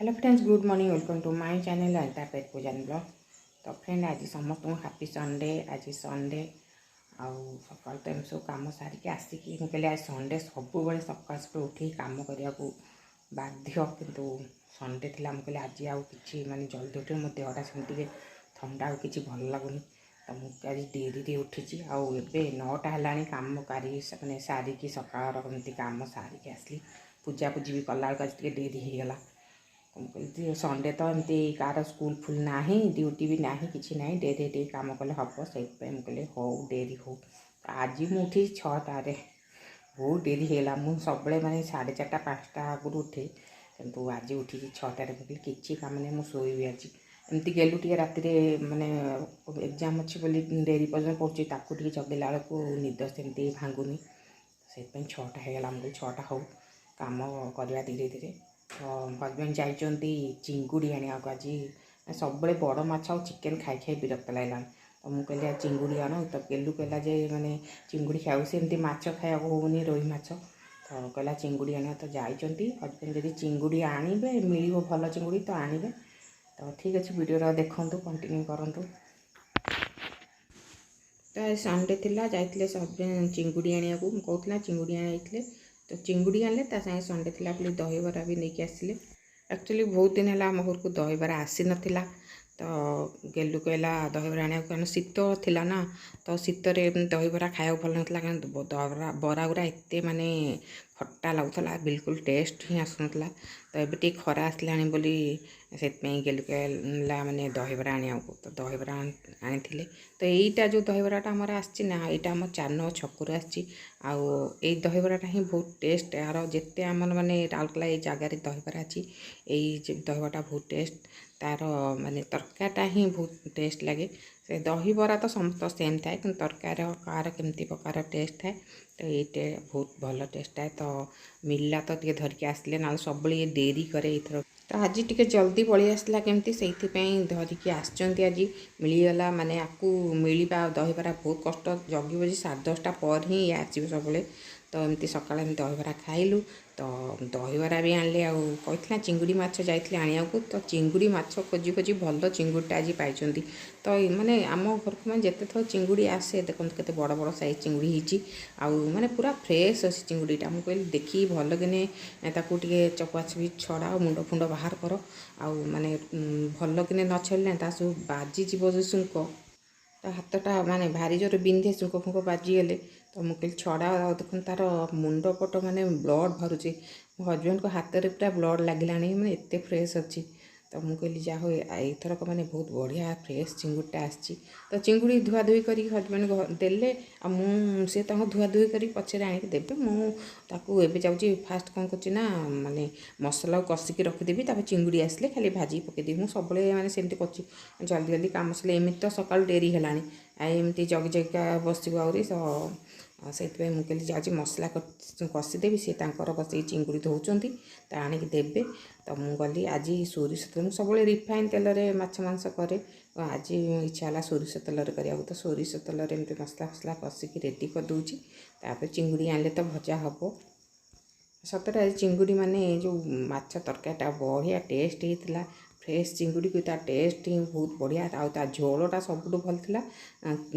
Hello friends, good morning. Welcome to my channel Anita पेट पूजन blog. तो फ्रेंड आज समस्त हैप्पी संडे। आज संडे सकाल तो एम सब कम सारिक आसिकी मुझे आज संडे सब सकाल सब उठी कम करने को बाध्य किंतु संडे थी मुझे आज आउ कि मानने जल्दी उठे मो देहटा से थंडा कि भल लगुनि। तो मुझे आज डेरी उठी आउ 9टा है कम कर मैंने सारिकी सकाल कम सारिकी आसली पूजा पूजी भी कला आज डेरी होगला। संडे तो एमती कार स्कूल फुल ना ड्यूटी भी ना कि ना डेरी कम कले हम से मुझे हो डेरी हो। आज मुझे 6टार बहुत डेरी होगा। मुझे सब मैंने 4:30-5टा आगुरी उठे किंतु आज उठी 6टार मुझे किसी कम नहीं मुझे शोबी आज एमती गेलु टे राति मानने एग्जाम अच्छी बोली डेरी पर्यटन पढ़ुची जगेला बेलू निद सेमती भांगुनी से 6टा होगा। मुझे 6टा हो कम करवा धीरे धीरे। तो हजबैंड जाइंट चिंगुड़ी आने आज सब बड़ माछ और चिकेन खाई खाई विरक्त लगे। तो मुझे कहली चिंगुड़ी आण। तो गेलु कहला जे मैंने चिंगुड़ी खाऊ से एमती माछ खाया होनी रोही माछ। तो कहला चिंगुड़ी आने। तो जाइंट हजबैंड जब चिंगुड़ी आने मिल भल चिंगुड़ी तो आने। तो ठीक अच्छे वीडियो देखूँ कंटिन्यू करूँ। तो आज संडे थिला जाइए सब चिंगुड़ी आने को कहला चिंगुड़ी आने। तो चिंगुड़ी आने सागे संडे थिला बोली दहीबरा भी नहीं आसिले। एक्चुअली बहुत दिन है आम घर को दहीबरा आसी नाला। तो गेलु कहला दहीबरा आने कारण शीत थिला ना। तो शीतरे दहीबरा खाया भल ना कारण बरा गुरा एत माने खट्टा लगुला बिल्कुल टेस्ट ही आसुना। तो ये खरा आसला बोली से गेलु कहला माने दहीबरा आने को। तो दहीबरा आनी। तो यहीटा जो दहीबराटा आमर आना यहाँ आम 4 नंबर छकु आई दहीबराटा ही बहुत टेस्ट। यार जिते आम मैंने राउरकेला ये जगार दहीबरा अच्छी यही दहीबराटा बहुत टेस्ट। तार माने तरकारीटा ही बहुत टेस्ट लगे। से दहीबरा तो समस्त सेम थाए कि तरकारी कार केमती प्रकार टेस्ट थाए। तो ये बहुत भल टेस्ट थाए। तो मिलला तो ये धरिकी आसले ना सब ये डेरी करे इथर। तो आज टी जल्दी पलि आसला केमती से धरिकी आसचंती आज मिलगला। माने आपको मिलवा दहीबरा बहुत कष्ट जगि बजे 10:30 पर ही आसो सब। तो एमती सकाल दहीबरा खाइलु। तो दहीबरा भी आनले आना चिंगुड़ी माछ जाइए आने को। तो चिंगुड़ी माछ खोजी खोजी भल चिंगुड़ीटा आज पाई। तो माने आम घर को मैं जिते थर चिंगुड़ी आसे देखो केते बड़ बड़ साइज चिंगुड़ी होती माने पूरा फ्रेश अच्छी चिंगुड़ीटा। मुझे कहली देखी भल कि टे चपा चपी छड़ा मुंड फुंड बाहर कर माने भल कि न छड़े सब बाजिज जो शुंक। तो हाथटा माने भारी जोर बिंधे शुंक फुंक बाजीगले। तो मुझे छड़ा देखो तार मुंड पट माने ब्लड बाहर। मो हजबैंड को हाथ में पूरा ब्लड लगे मैंने एत फ्रेश अच्छी। तो मुझे कहली जा हो एथरक मैंने बहुत बढ़िया फ्रेश चिंगुड़ीटा आसी। तो चिंगुड़ी धुआ धुई कर हजबैंड देले से धुआ धुई कर पचर आनिक देवे। मुझे जाऊँगी फास्ट कौन कर माने मसला कषिकी रखीदेवी चिंगुड़ी आसले खाली भाजी पकईदेवी। मुझे सब मैंने सेमती कर जल्दी जल्दी कम सर एमती तो सका डेरी है एमती जगि जगिका बसबू आहरी। तो से मुझे जाऊँगी मसला कषिदेवी सी बस चिंगुड़ी धोचुं तो आणिक देवे। तो मुझे गली आज सोरिष तेल मुझे सब रिफाइन तेल माछ मांस करे। तो आज इच्छा है सोरिष तेल करा। तो सोरिष तेल एमती मसला फसला कषिकी रेडी कर दूची। तापर चिंगुड़ी आनले तो भजा हम। सतरे आज चिंगुड़ी माने जो माछ तरकारीटा बढ़िया टेस्ट होता। फ्रेश चिंगुड़ी को टेस्ट ही बहुत बढ़िया। आ झोलटा सबुठ भल था।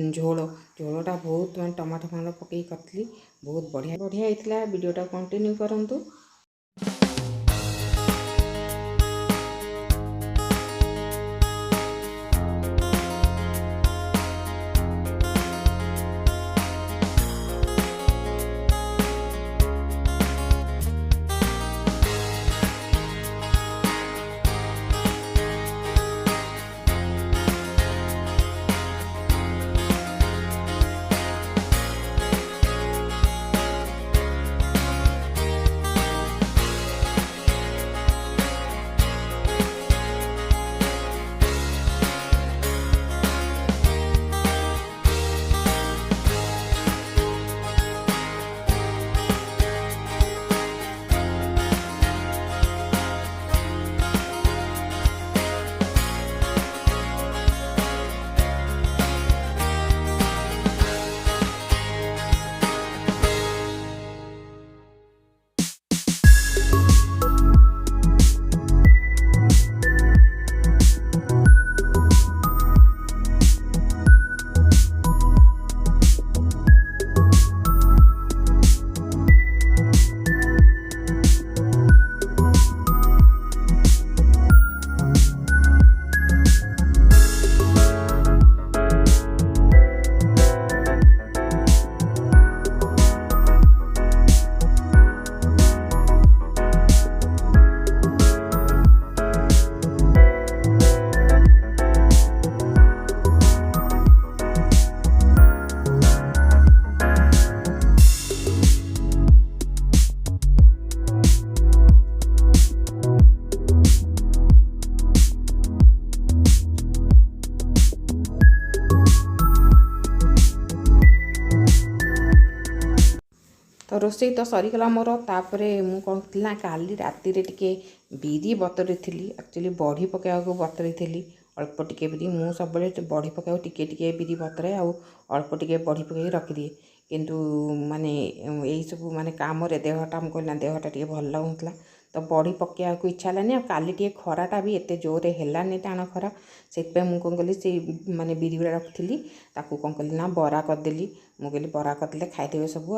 झोलटा बहुत मैं टमाटो फमाटो पकई करी बहुत बढ़िया बढ़िया होता। वीडियोटा कंटिन्यू करूँ। ରୋଷେई ତ ସରିଗଲା ମୋର। ତାପରେ ମୁଁ କ'ଣ କରିଥିଲି ନା କାଲି ରାତିରେ ଟିକେ ବିରି ବତୁରେଇଥିଲି। ଆକ୍ଚୁଆଲି ବଢ଼ି ପକାଇବାକୁ ବତୁରେଇଥିଲି, ଅଳ୍ପ ଟିକେ ବିରି। ମୁଁ ସବୁବେଳେ ବଢ଼ି ପକାଇବାକୁ ଟିକେ ଟିକେ ବିରି ବତୁରାଏ ଆଉ ଅଳ୍ପ ଟିକେ ବଢ଼ି ପକାଇକି ରଖିଦିଏ। କିନ୍ତୁ ମାନେ ଏଇସବୁ ମାନେ କାମରେ ଦେହଟା, ମୁଁ କହିଲି ନା ଦେହଟା ଟିକେ ଭଲ ଲାଗୁନଥିଲା, ତ ବଢ଼ି ପକାଇବାକୁ ଇଚ୍ଛା ହେଲାନି। ଆଉ କାଲି ଟିକେ ଖରାଟା ବି ଏତେ ଜୋରରେ ହେଲାନି, ଟାଣ ଖରା। ସେଥିପାଇଁ ମୁଁ କ'ଣ କଲି, ସେଇ ମାନେ ବିରି ଗୁଡ଼ା ରଖିଥିଲି ତାକୁ କ'ଣ କଲି ନା ବରା କରିଦେଲି। ମୁଁ କହିଲି ବରା କରିଦେଲେ ଖାଇଦେବେ ସବୁ।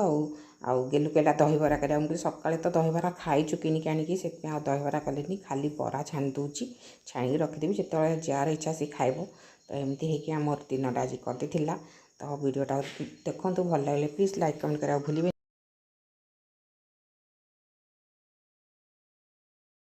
ଆଉ ଗେଲୁ କହିଲା ଦହିବରା କରିବା। ମୁଁ କହିଲି ସକାଳେ ତ ଦହିବରା ଖାଇଛୁ କିଣିକି ଆଣିକି, ସେଥିପାଇଁ ଆଉ ଦହିବରା କଲିନି, ଖାଲି ବରା ଛାଣି ଦେଉଛି, ଛାଣିକି ରଖିଦେବି, ଯେତେବେଳେ ଯାହାର ଇଚ୍ଛା ସେ ଖାଇବ। ତ ଏମିତି ହେଇକି ଆମର ଦିନଟା ଆଜି କଟିଥିଲା। ତ ଭିଡ଼ିଓଟା ଦେଖନ୍ତୁ, ଭଲ ଲାଗିଲେ ପ୍ଲିଜ୍ ଲାଇକ୍ କମେଣ୍ଟ କରିବାକୁ ଭୁଲିବେନି।